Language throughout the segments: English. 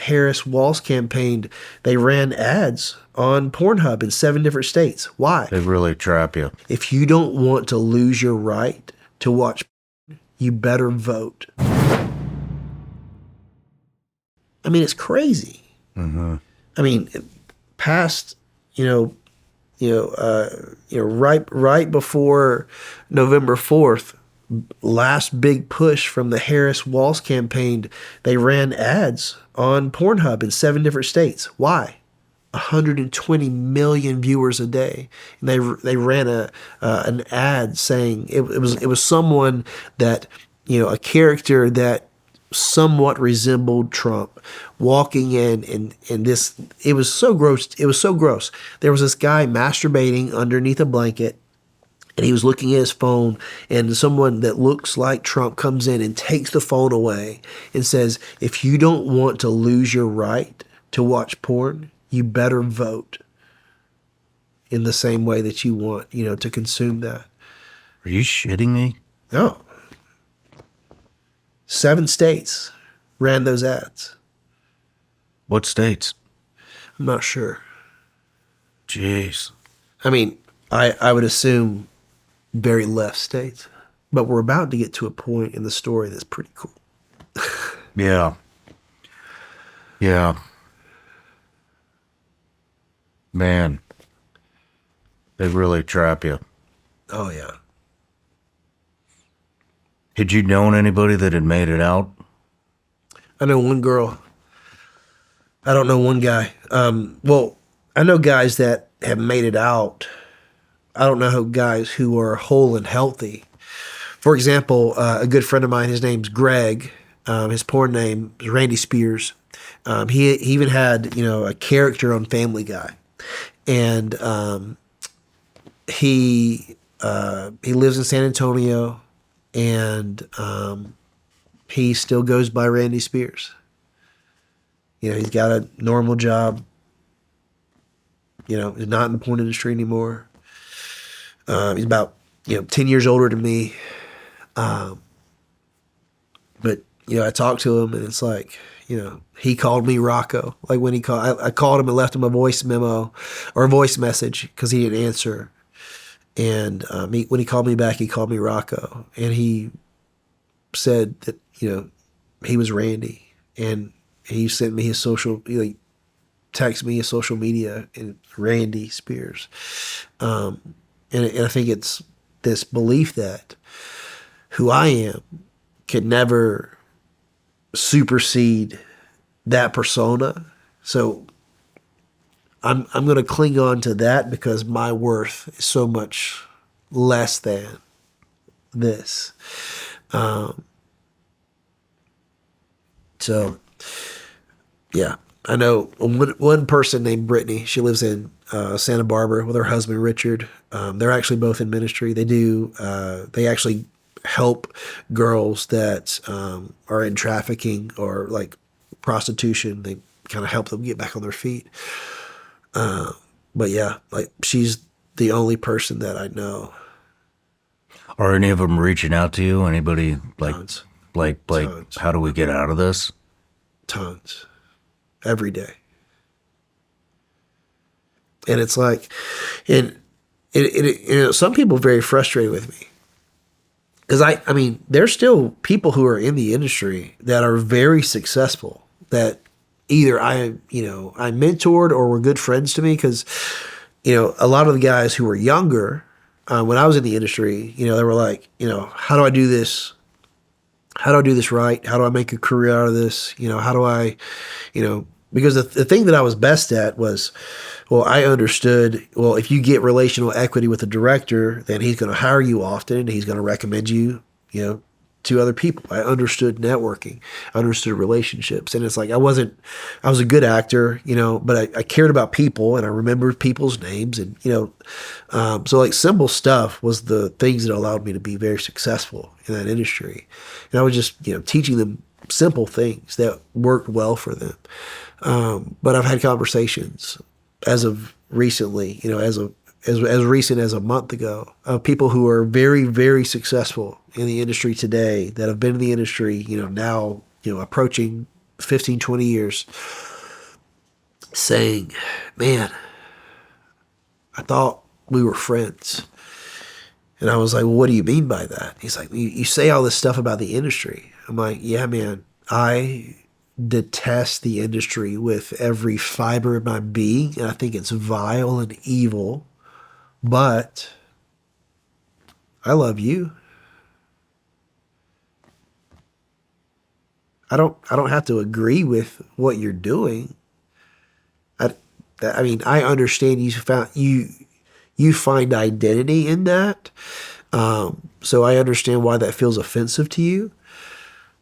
Harris Walz campaigned, they ran ads on Pornhub in 7 different states. Why? They really trap you. If you don't want to lose your right to watch, you better vote. I mean, it's crazy. Mm-hmm. I mean, past, right before November 4th, last big push from the Harris Walz campaign, they ran ads on Pornhub in 7 different states. Why? 120 million viewers a day. And they ran an ad saying it was someone that, a character that somewhat resembled Trump walking in and this, it was so gross. It was so gross. There was this guy masturbating underneath a blanket, and he was looking at his phone, and someone that looks like Trump comes in and takes the phone away and says, if you don't want to lose your right to watch porn, you better vote in the same way that you want, to consume that. Are you shitting me? No. 7 states ran those ads. What states? I'm not sure. Jeez. I mean, I would assume very left states, but we're about to get to a point in the story that's pretty cool. Yeah. Yeah. Man, they really trap you. Oh, yeah. Had you known anybody that had made it out? I know one girl. I don't know one guy. Well, I know guys that have made it out. I don't know guys who are whole and healthy. For example, a good friend of mine, his name's Greg. His porn name is Randy Spears. He even had, a character on Family Guy. And he lives in San Antonio, and he still goes by Randy Spears. He's got a normal job. He's not in the porn industry anymore. He's about 10 years older than me. But I talked to him, and it's like, he called me Rocco. Like when I called him and left him a voice memo or a voice message because he didn't answer. And when he called me back, he called me Rocco, and he said that he was Randy, and he sent me his social, text me his social media, and Randy Spears. And I think it's this belief that who I am can never supersede that persona. So I'm going to cling on to that because my worth is so much less than this. So yeah, I know one person named Brittany. She lives in Santa Barbara with her husband Richard. They're actually both in ministry. They actually help girls that are in trafficking or like prostitution. They kind of help them get back on their feet. But yeah, like she's the only person that I know. Are any of them reaching out to you? Anybody like, Tons. Tons. How do we get out of this? Tons. Every day. And it's like, some people are very frustrated with me. Because I mean, there's still people who are in the industry that are very successful that either I mentored or were good friends to me. Because, a lot of the guys who were younger, when I was in the industry, they were like, how do I do this? How do I do this right? How do I make a career out of this? How do I, because the thing that I was best at was, well, I understood, well, if you get relational equity with a director, then he's going to hire you often and he's going to recommend you, to other people. I understood networking. I understood relationships. And it's like, I was a good actor, but I cared about people and I remembered people's names and, so like simple stuff was the things that allowed me to be very successful in that industry. And I was just, teaching them simple things that worked well for them. But I've had conversations as of recently, as recent as a month ago, of people who are very, very successful in the industry today that have been in the industry, now, approaching 15, 20 years saying, man, I thought we were friends. And I was like, well, what do you mean by that? He's like, you say all this stuff about the industry. I'm like, yeah, man, I detest the industry with every fiber of my being. And I think it's vile and evil, but I love you. I don't have to agree with what you're doing. I mean, I understand you find identity in that. So I understand why that feels offensive to you,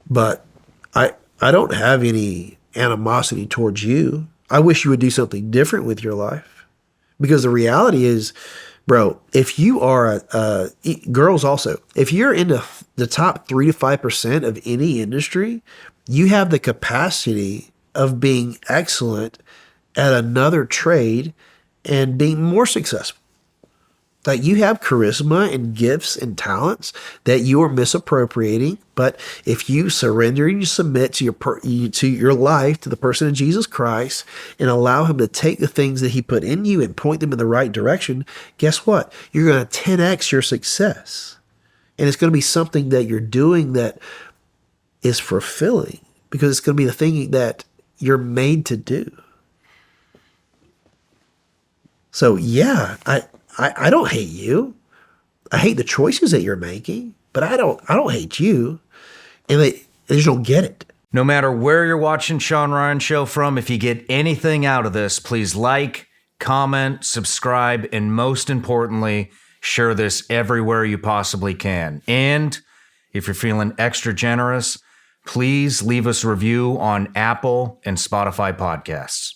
but I don't have any animosity towards you. I wish you would do something different with your life, because the reality is, bro, if you are girls also, if you're in the top 3 to 5% of any industry, you have the capacity of being excellent at another trade and being more successful. Like, you have charisma and gifts and talents that you are misappropriating. But if you surrender and you submit to your life to the person of Jesus Christ and allow him to take the things that he put in you and point them in the right direction, guess what? You're going to 10x your success. And it's going to be something that you're doing that is fulfilling, because it's going to be the thing that you're made to do. So yeah, I don't hate you. I hate the choices that you're making, but I don't hate you. And they just don't get it. No matter where you're watching Shawn Ryan Show from, if you get anything out of this, please like, comment, subscribe, and most importantly, share this everywhere you possibly can. And if you're feeling extra generous, please leave us a review on Apple and Spotify podcasts.